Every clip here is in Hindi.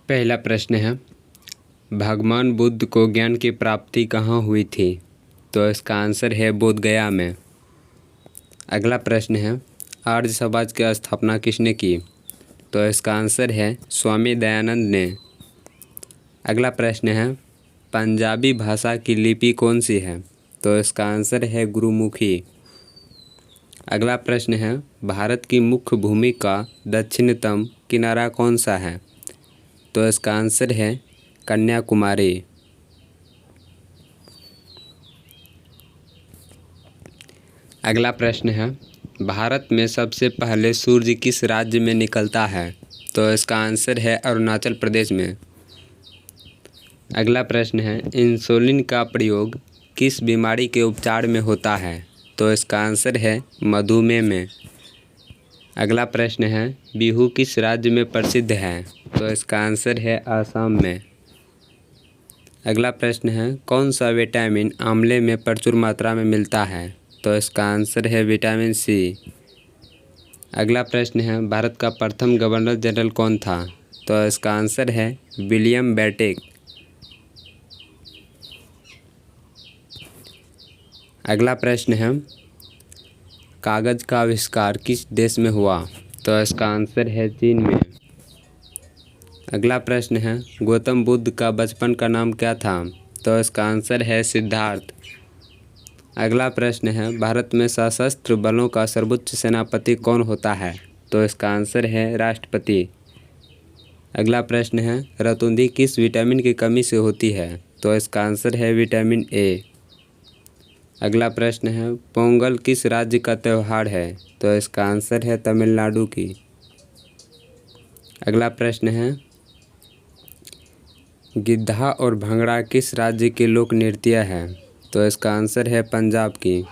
पहला प्रश्न है, भगवान बुद्ध को ज्ञान की प्राप्ति कहाँ हुई थी? तो इसका आंसर है बोध गया में। अगला प्रश्न है, आर्य समाज की स्थापना किसने की? तो इसका आंसर है स्वामी दयानंद ने। अगला प्रश्न है, पंजाबी भाषा की लिपि कौन सी है? तो इसका आंसर है गुरुमुखी। अगला प्रश्न है, भारत की मुख्य भूमि का दक्षिणतम किनारा कौन सा है? तो इसका आंसर है कन्याकुमारी। अगला प्रश्न है, भारत में सबसे पहले सूर्य किस राज्य में निकलता है? तो इसका आंसर है अरुणाचल प्रदेश में। अगला प्रश्न है, इंसुलिन का प्रयोग किस बीमारी के उपचार में होता है? तो इसका आंसर है मधुमेह में। अगला प्रश्न है, बिहू किस राज्य में प्रसिद्ध है? तो इसका आंसर है आसाम में। अगला प्रश्न है, कौन सा विटामिन आंवले में प्रचुर मात्रा में मिलता है? तो इसका आंसर है विटामिन सी। अगला प्रश्न है, भारत का प्रथम गवर्नर जनरल कौन था? तो इसका आंसर है विलियम बेंटिक। अगला प्रश्न है, कागज का आविष्कार किस देश में हुआ? तो इसका आंसर है चीन में। अगला प्रश्न है, गौतम बुद्ध का बचपन का नाम क्या था? तो इसका आंसर है सिद्धार्थ। अगला प्रश्न है, भारत में सशस्त्र बलों का सर्वोच्च सेनापति कौन होता है? तो इसका आंसर है राष्ट्रपति। अगला प्रश्न है, रतौंधी किस विटामिन की कमी से होती है? तो इसका आंसर है विटामिन ए। अगला प्रश्न है, पोंगल किस राज्य का त्यौहार है? तो इसका आंसर है तमिलनाडु की। अगला प्रश्न है, गिद्धा और भंगड़ा किस राज्य के लोक नृत्य है? तो इसका आंसर है पंजाब की।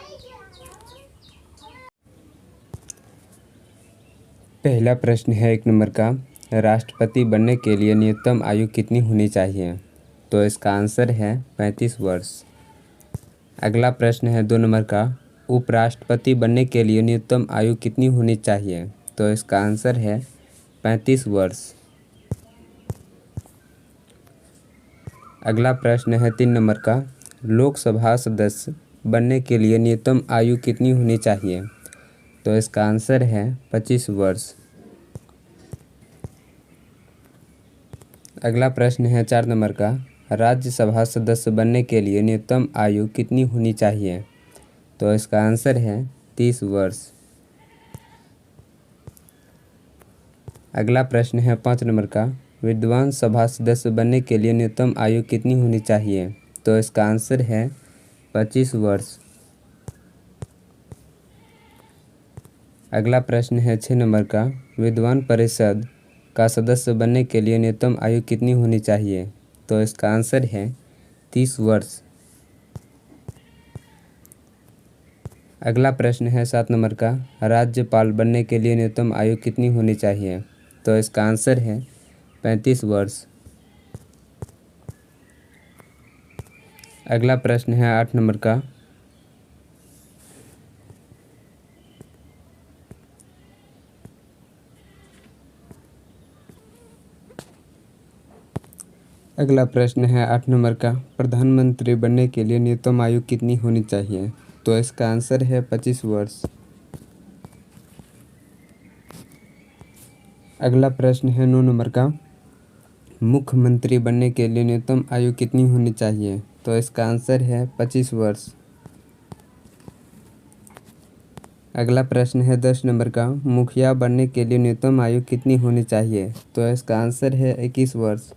पहला प्रश्न है 1 नंबर का, राष्ट्रपति बनने के लिए न्यूनतम आयु कितनी होनी चाहिए? तो इसका आंसर है 35 वर्ष। अगला प्रश्न है 2 नंबर का, उपराष्ट्रपति बनने के लिए न्यूनतम आयु कितनी होनी चाहिए? तो इसका आंसर है 35 वर्ष। अगला प्रश्न है 3 नंबर का, लोकसभा सदस्य बनने के लिए न्यूनतम आयु कितनी होनी चाहिए? तो इसका आंसर है 25 वर्ष। अगला प्रश्न है 4 नंबर का, राज्यसभा सदस्य बनने के लिए न्यूनतम आयु कितनी होनी चाहिए? तो इसका आंसर है 30 वर्ष। अगला प्रश्न है 5 नंबर का, विद्वान सभा सदस्य बनने के लिए न्यूनतम आयु कितनी होनी चाहिए? तो इसका आंसर है 25 वर्ष। अगला प्रश्न है 6 नंबर का, विद्वान परिषद का सदस्य बनने के लिए न्यूनतम आयु कितनी होनी चाहिए? तो इसका आंसर है 30 वर्ष। अगला प्रश्न है 7 नंबर का, राज्यपाल बनने के लिए न्यूनतम आयु कितनी होनी चाहिए? तो इसका आंसर है 35 वर्ष। अगला प्रश्न है 8 नंबर का, अगला प्रश्न है 8 नंबर का, प्रधानमंत्री बनने के लिए न्यूनतम आयु कितनी होनी चाहिए? तो इसका आंसर है 25 वर्ष। अगला प्रश्न है 9 नंबर का, मुख्यमंत्री बनने के लिए न्यूनतम आयु कितनी होनी चाहिए? तो इसका आंसर है 25 वर्ष। अगला प्रश्न है 10 नंबर का, मुखिया बनने के लिए न्यूनतम आयु कितनी होनी चाहिए? तो इसका आंसर है 21 वर्ष।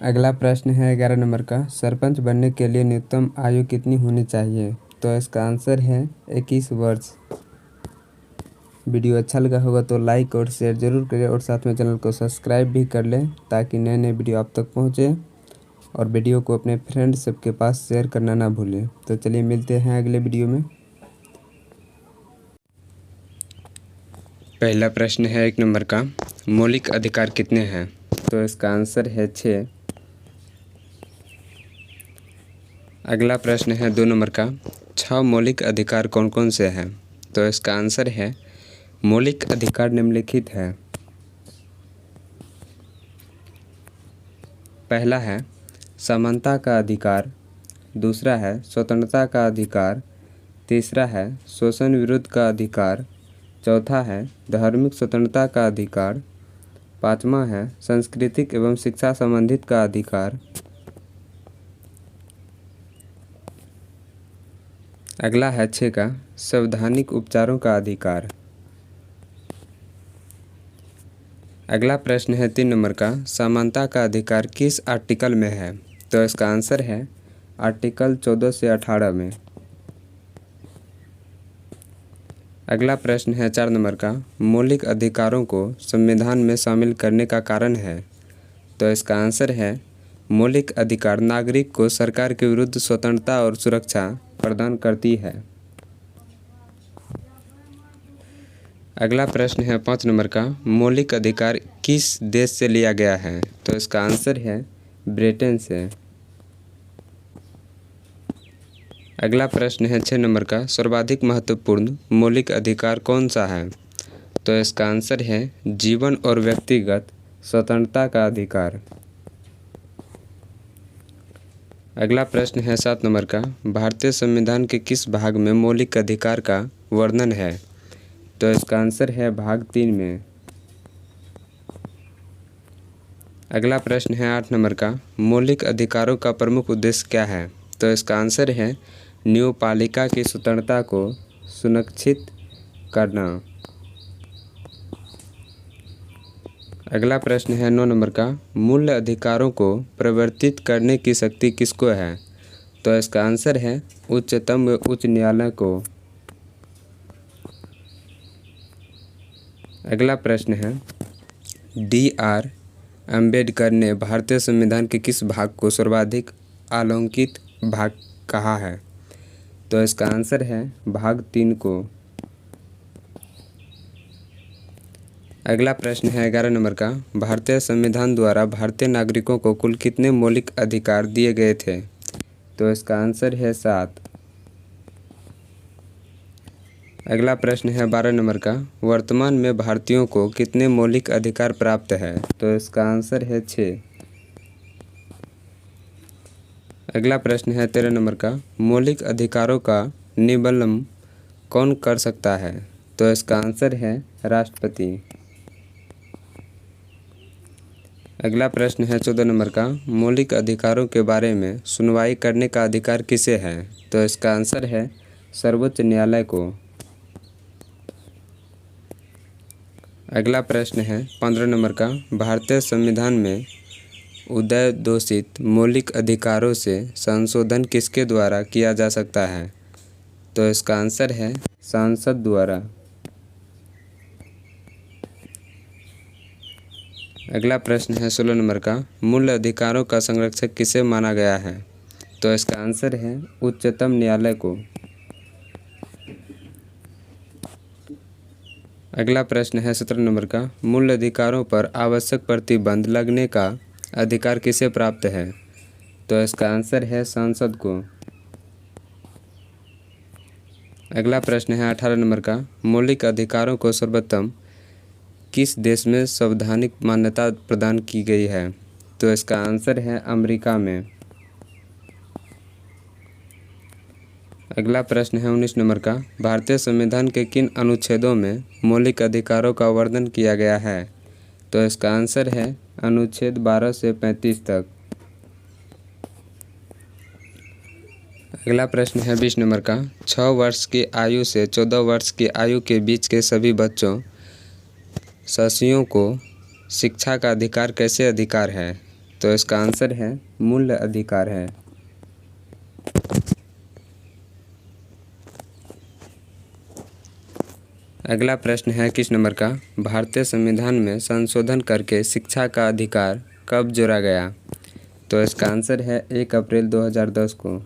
अगला प्रश्न है 11 नंबर का, सरपंच बनने के लिए न्यूनतम आयु कितनी होनी चाहिए? तो इसका आंसर है 21 वर्ष। वीडियो अच्छा लगा होगा तो लाइक और शेयर ज़रूर करें और साथ में चैनल को सब्सक्राइब भी कर लें ताकि नए नए वीडियो आप तक पहुँचे, और वीडियो को अपने फ्रेंड्स सबके पास शेयर करना ना भूलें। तो चलिए मिलते हैं अगले वीडियो में। पहला प्रश्न है 1 नंबर का, मौलिक अधिकार कितने हैं? तो इसका आंसर है 6। अगला प्रश्न है 2 नंबर का, 6 मौलिक अधिकार कौन कौन से हैं? तो इसका आंसर है मौलिक अधिकार निम्नलिखित है। पहला है समानता का अधिकार, दूसरा है स्वतंत्रता का अधिकार, तीसरा है शोषण विरुद्ध का अधिकार, चौथा है धार्मिक स्वतंत्रता का अधिकार, पांचवा है सांस्कृतिक एवं शिक्षा संबंधित का अधिकार। अगला है 6 का संवैधानिक उपचारों का अधिकार। अगला प्रश्न है 3 नंबर का समानता का अधिकार किस आर्टिकल में है? तो इसका आंसर है आर्टिकल 14 से 18 में। अगला प्रश्न है 4 नंबर का मौलिक अधिकारों को संविधान में शामिल करने का कारण है? तो इसका आंसर है मौलिक अधिकार नागरिक को सरकार के विरुद्ध स्वतंत्रता और सुरक्षा प्रदान करती है। अगला प्रश्न है 5 नंबर का मौलिक अधिकार किस देश से लिया गया है? तो इसका आंसर है ब्रिटेन से। अगला प्रश्न है 6 नंबर का सर्वाधिक महत्वपूर्ण मौलिक अधिकार कौन सा है? तो इसका आंसर है जीवन और व्यक्तिगत स्वतंत्रता का अधिकार। अगला प्रश्न है 7 नंबर का भारतीय संविधान के किस भाग में मौलिक अधिकार का वर्णन है? तो इसका आंसर है भाग 3 में। अगला प्रश्न है 8 नंबर का मौलिक अधिकारों का प्रमुख उद्देश्य क्या है? तो इसका आंसर है न्यायपालिका की स्वतंत्रता को सुनिश्चित करना। अगला प्रश्न है 9 नंबर का मूल अधिकारों को परिवर्तित करने की शक्ति किसको है? तो इसका आंसर है उच्चतम व उच्च न्यायालय को। अगला प्रश्न है D.R. अम्बेडकर ने भारतीय संविधान के किस भाग को सर्वाधिक आलंकित भाग कहा है? तो इसका आंसर है भाग 3 को। अगला प्रश्न है 11 नंबर का भारतीय संविधान द्वारा भारतीय नागरिकों को कुल कितने मौलिक अधिकार दिए गए थे? तो इसका आंसर है 7। अगला प्रश्न है 12 नंबर का वर्तमान में भारतीयों को कितने मौलिक अधिकार प्राप्त है? तो इसका आंसर है 6। अगला प्रश्न है 13 नंबर का मौलिक अधिकारों का निबंधन कौन कर सकता है? तो इसका आंसर है राष्ट्रपति। अगला प्रश्न है 14 नंबर का मौलिक अधिकारों के बारे में सुनवाई करने का अधिकार किसे है? तो इसका आंसर है सर्वोच्च न्यायालय को। अगला प्रश्न है 15 नंबर का भारतीय संविधान में उद्घोषित मौलिक अधिकारों से संशोधन किसके द्वारा किया जा सकता है? तो इसका आंसर है संसद द्वारा। अगला प्रश्न है 16 नंबर का मूल अधिकारों का संरक्षक किसे माना गया है? तो इसका आंसर है उच्चतम न्यायालय को। अगला प्रश्न है 17 नंबर का मूल अधिकारों पर आवश्यक प्रतिबंध लगने का अधिकार किसे प्राप्त है? तो इसका आंसर है संसद को। अगला प्रश्न है 18 नंबर का मौलिक अधिकारों को सर्वोत्तम किस देश में संवैधानिक मान्यता प्रदान की गई है? तो इसका आंसर है अमेरिका में। अगला प्रश्न है 19 नंबर का भारतीय संविधान के किन अनुच्छेदों में मौलिक अधिकारों का वर्णन किया गया है? तो इसका आंसर है अनुच्छेद 12 से 35 तक। अगला प्रश्न है 20 नंबर का 6 वर्ष की आयु से 14 वर्ष की आयु के बीच के सभी बच्चों शिशुओं को शिक्षा का अधिकार कैसे अधिकार है? तो इसका आंसर है मूल अधिकार है। अगला प्रश्न है 21 नंबर का भारतीय संविधान में संशोधन करके शिक्षा का अधिकार कब जोड़ा गया? तो इसका आंसर है 1 अप्रैल 2010 को।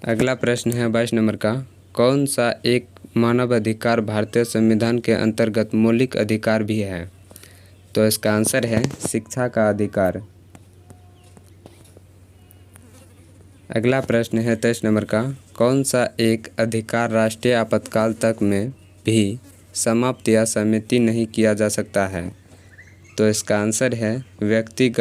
अगला प्रश्न है 22 नंबर का कौन सा एक मानव अधिकार भारतीय संविधान के अंतर्गत मौलिक अधिकार भी है? तो इसका आंसर है शिक्षा का अधिकार। अगला प्रश्न है 23 नंबर का कौन सा एक अधिकार राष्ट्रीय आपातकाल तक में भी समाप्त या सम्मिलित नहीं किया जा सकता है? तो इसका आंसर है व्यक्तिगत